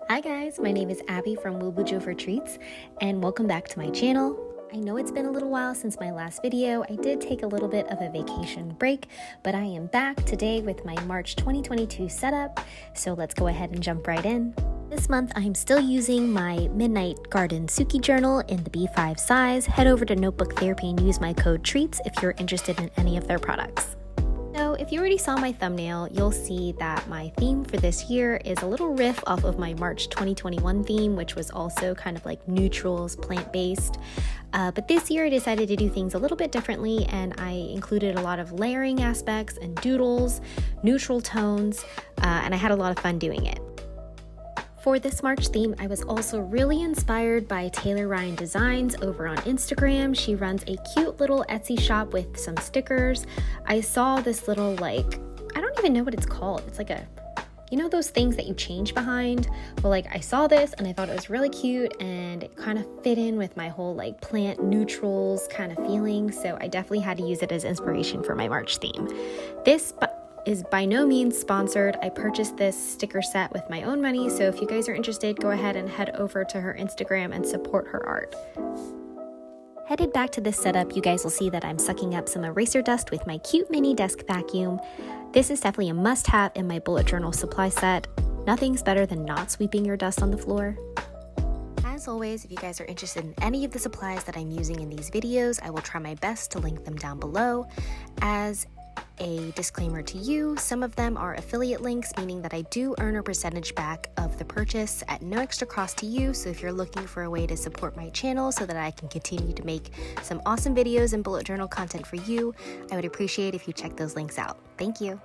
Hi guys, my name is Abby from WillBujoFor.Treats and welcome back to my channel. I know it's been a little while since my last video. I did take a little bit of a vacation break, but I am back today with my March 2022 setup, so let's go ahead and jump right in. This month I'm still using my Midnight Garden Suki journal in the B5 size. Head over to Notebook Therapy and use my code TREATS if you're interested in any of their products. So if you already saw my thumbnail, you'll see that my theme for this year is a little riff off of my March 2021 theme, which was also kind of like neutrals, plant-based. But this year I decided to do things a little bit differently, and I included a lot of layering aspects and doodles, neutral tones, and I had a lot of fun doing it. For this March theme, I was also really inspired by Taylor Ryan Designs over on Instagram. She runs a cute little Etsy shop with some stickers. I saw this little, I don't even know what it's called. It's like you know those things that you change behind? Well, I saw this and I thought it was really cute and it kind of fit in with my whole plant neutrals kind of feeling. So I definitely had to use it as inspiration for my March theme. This is by no means sponsored. I purchased this sticker set with my own money, so if you guys are interested, go ahead and head over to her Instagram and support her art. Headed back to this setup, you guys will see that I'm sucking up some eraser dust with my cute mini desk vacuum. This is definitely a must-have in my bullet journal supply set. Nothing's better than not sweeping your dust on the floor. As always, if you guys are interested in any of the supplies that I'm using in these videos, I will try my best to link them down below. As a disclaimer to you, some of them are affiliate links, meaning that I do earn a percentage back of the purchase at no extra cost to you. So if you're looking for a way to support my channel so that I can continue to make some awesome videos and bullet journal content for you, I would appreciate if you check those links out. Thank you.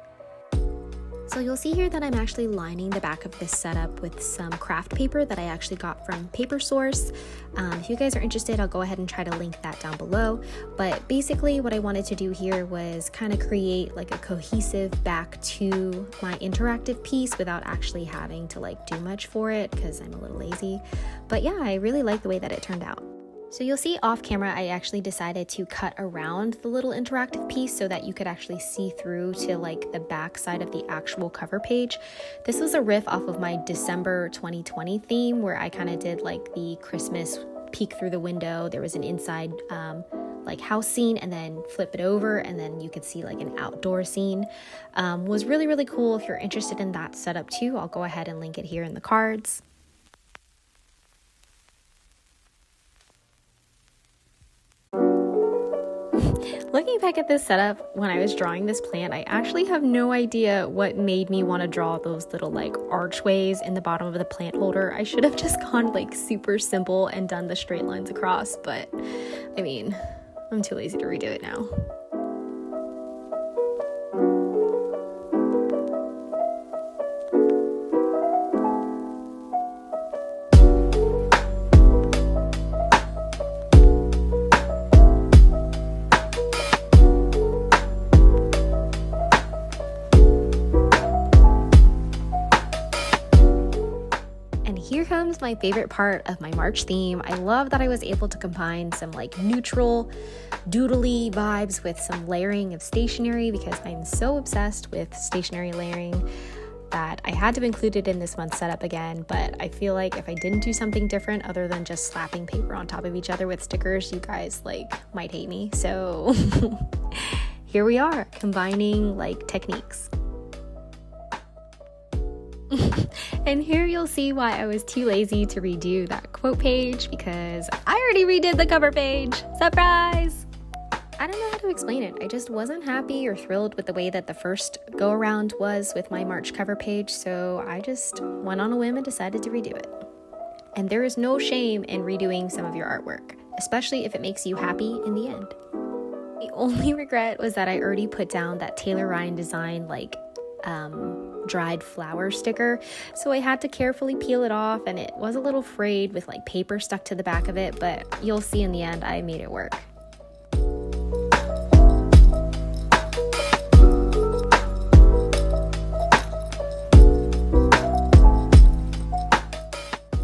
So you'll see here that I'm actually lining the back of this setup with some craft paper that I actually got from Paper Source. If you guys are interested, I'll go ahead and try to link that down below. But basically what I wanted to do here was kind of create a cohesive back to my interactive piece without actually having to do much for it because I'm a little lazy. But yeah, I really like the way that it turned out. So you'll see off camera, I actually decided to cut around the little interactive piece so that you could actually see through to the back side of the actual cover page. This was a riff off of my December 2020 theme where I kind of did the Christmas peek through the window. There was an inside house scene and then flip it over and then you could see an outdoor scene. Was really, really cool. If you're interested in that setup too, I'll go ahead and link it here in the cards. Looking back at this setup, when I was drawing this plant, I actually have no idea what made me want to draw those little archways in the bottom of the plant holder. I should have just gone super simple and done the straight lines across, but I mean, I'm too lazy to redo it now. Here comes my favorite part of my March theme. I love that I was able to combine some neutral, doodly vibes with some layering of stationery because I'm so obsessed with stationery layering that I had to include it in this month's setup again. But I feel like if I didn't do something different other than just slapping paper on top of each other with stickers, you guys might hate me. So here we are combining techniques. And here you'll see why I was too lazy to redo that quote page because I already redid the cover page. Surprise! I don't know how to explain it. I just wasn't happy or thrilled with the way that the first go around was with my March cover page, so I just went on a whim and decided to redo it. And there is no shame in redoing some of your artwork, especially if it makes you happy in the end. The only regret was that I already put down that Taylor Ryan design dried flower sticker, so I had to carefully peel it off and it was a little frayed with paper stuck to the back of it, but you'll see in the end I made it work.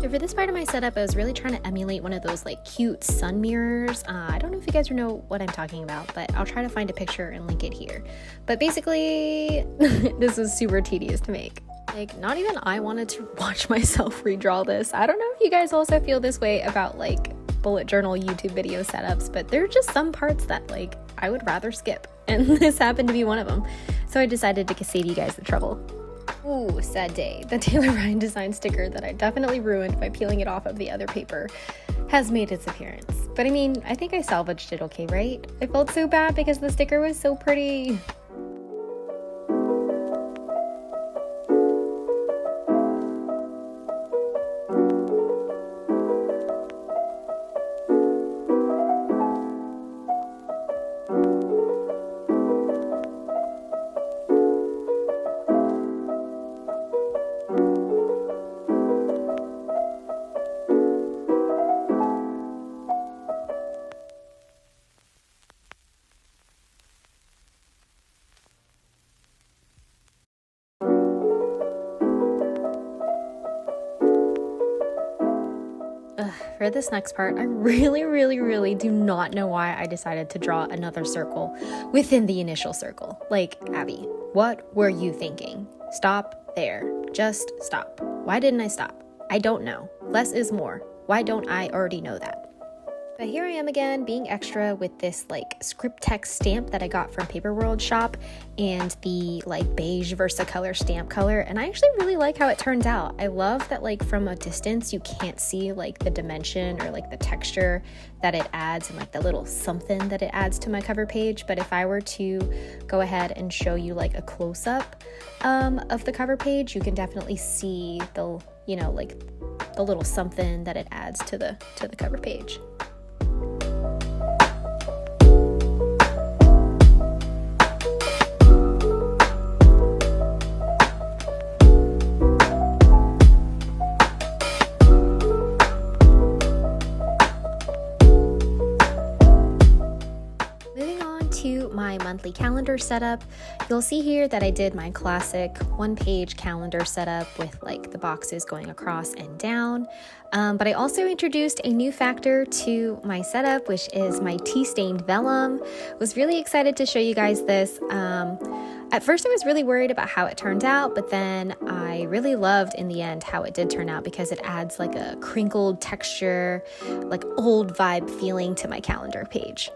So for this part of my setup, I was really trying to emulate one of those cute sun mirrors. I don't know if you guys know what I'm talking about, but I'll try to find a picture and link it here. But basically, this was super tedious to make. Like, not even I wanted to watch myself redraw this. I don't know if you guys also feel this way about like bullet journal YouTube video setups, but there are just some parts that like I would rather skip, and this happened to be one of them. So I decided to save you guys the trouble. Ooh, sad day. The Taylor Ryan design sticker that I definitely ruined by peeling it off of the other paper has made its appearance. But I mean, I think I salvaged it okay, right? I felt so bad because the sticker was so pretty. For this next part, I really do not know why I decided to draw another circle within the initial circle. Like, Abby, what were you thinking? Stop there. Just stop. Why didn't I stop? I don't know. Less is more. Why don't I already know that? But here I am again, being extra with this like script text stamp that I got from Paper World shop and the like beige Versacolor stamp color. And I actually really like how it turned out. I love that like from a distance you can't see like the dimension or like the texture that it adds and like the little something that it adds to my cover page. But if I were to go ahead and show you like a close-up of the cover page, you can definitely see the, you know, like the little something that it adds to the cover page. My monthly calendar setup, you'll see here that I did my classic one-page calendar setup with like the boxes going across and down, but I also introduced a new factor to my setup, which is my tea-stained vellum. Was really excited to show you guys this. At first I was really worried about how it turned out, but then I really loved in the end how it did turn out because it adds like a crinkled texture, like old vibe feeling to my calendar page.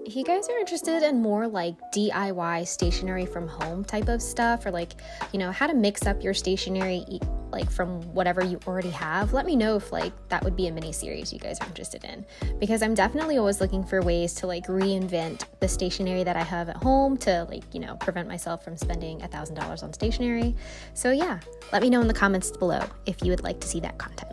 If you guys are interested in more like DIY stationery from home type of stuff, or like, you know, how to mix up your stationery like from whatever you already have, let me know if like that would be a mini series you guys are interested in, because I'm definitely always looking for ways to like reinvent the stationery that I have at home to like, you know, prevent myself from spending $1,000 on stationery. So yeah, let me know in the comments below if you would like to see that content.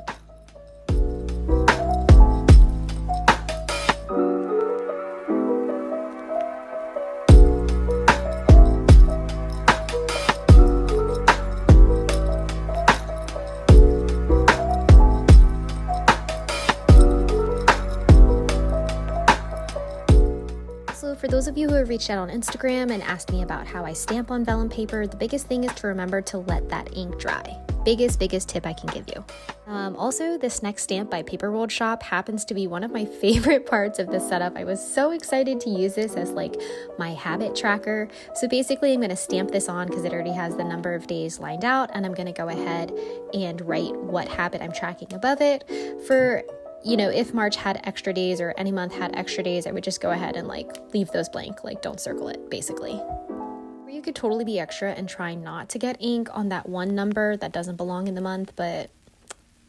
For those of you who have reached out on Instagram and asked me about how I stamp on vellum paper, the biggest thing is to remember to let that ink dry. Biggest tip I can give you. Also, this next stamp by Paper World shop happens to be one of my favorite parts of this setup. I was so excited to use this as like my habit tracker. So basically I'm going to stamp this on because it already has the number of days lined out, and I'm going to go ahead and write what habit I'm tracking above it. For, you know, if March had extra days or any month had extra days, I would just go ahead and like leave those blank, like don't circle it basically. Or you could totally be extra and try not to get ink on that one number that doesn't belong in the month, but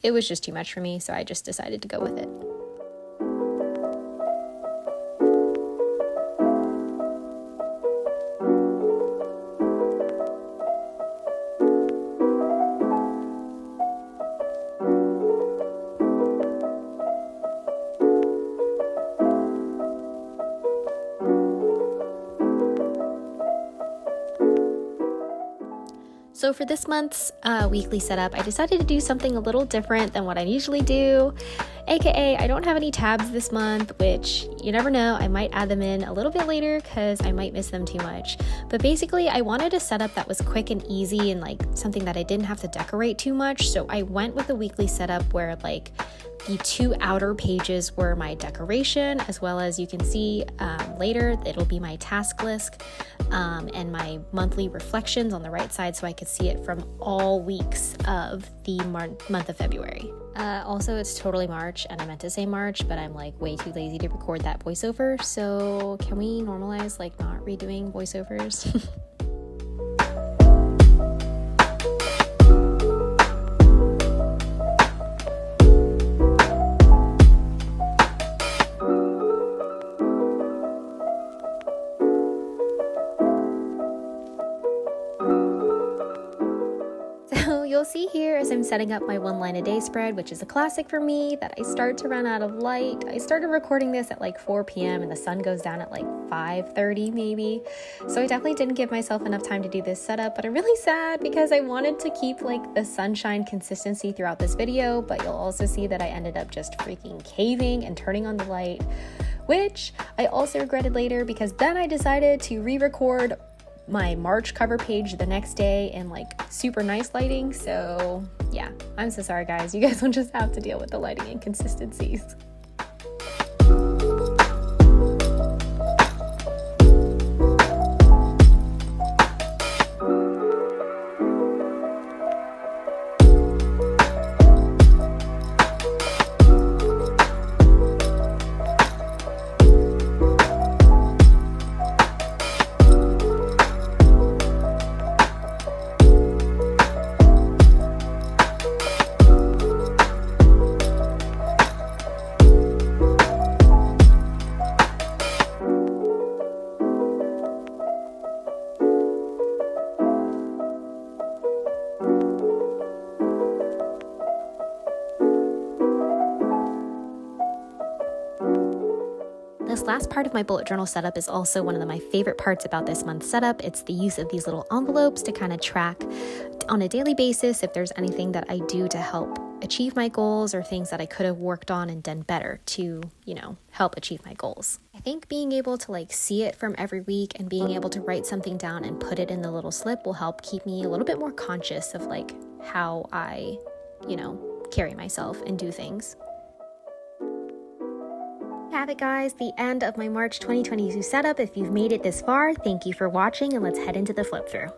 it was just too much for me, so I just decided to go with it. So for this month's weekly setup, I decided to do something a little different than what I usually do, aka I don't have any tabs this month, which you never know, I might add them in a little bit later because I might miss them too much. But basically I wanted a setup that was quick and easy and like something that I didn't have to decorate too much, so I went with a weekly setup where like The two outer pages were my decoration, as well as you can see later, it'll be my task list and my monthly reflections on the right side, so I could see it from all weeks of the month of February. Also, it's totally March, and I meant to say March, but I'm like way too lazy to record that voiceover, so can we normalize like not redoing voiceovers? You'll see here as I'm setting up my 1 line a day spread, which is a classic for me, that I start to run out of light. I started recording this at like 4 p.m. and the sun goes down at like 5:30 maybe. So I definitely didn't give myself enough time to do this setup, but I'm really sad because I wanted to keep like the sunshine consistency throughout this video, but you'll also see that I ended up just freaking caving and turning on the light, which I also regretted later because then I decided to re-record my March cover page the next day in like super nice lighting. So yeah, I'm so sorry guys, you guys will just have to deal with the lighting inconsistencies. This last part of my bullet journal setup is also one of my favorite parts about this month's setup. It's the use of these little envelopes to kind of track on a daily basis if there's anything that I do to help achieve my goals or things that I could have worked on and done better to, help achieve my goals. I think being able to like see it from every week and being able to write something down and put it in the little slip will help keep me a little bit more conscious of like how I, carry myself and do things. Have it guys, the end of my March 2022 setup. If you've made it this far, thank you for watching, and let's head into the flip through.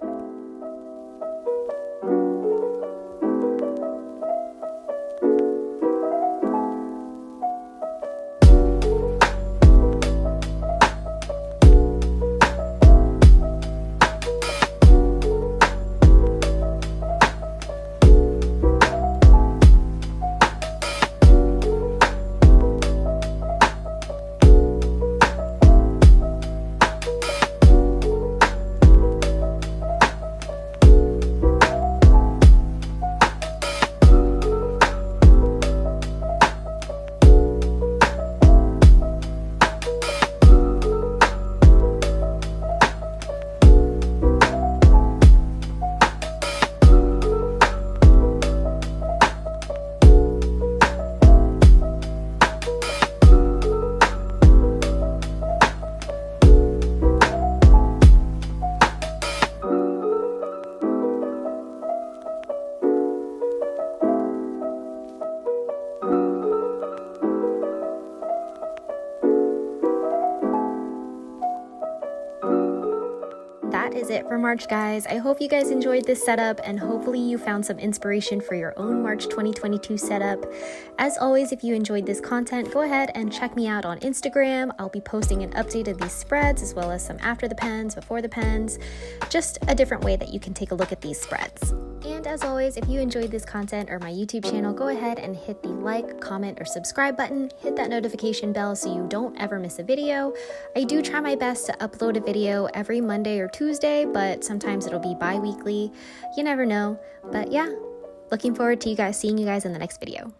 That is it for March, guys. I hope you guys enjoyed this setup and hopefully you found some inspiration for your own March 2022 setup. As always, if you enjoyed this content, go ahead and check me out on Instagram. I'll be posting an update of these spreads as well as some after the pens, before the pens, just a different way that you can take a look at these spreads. And as always, if you enjoyed this content or my YouTube channel, go ahead and hit the like, comment, or subscribe button. Hit that notification bell so you don't ever miss a video. I do try my best to upload a video every Monday or Tuesday, but sometimes it'll be bi-weekly. You never know. But yeah, looking forward to seeing you guys in the next video.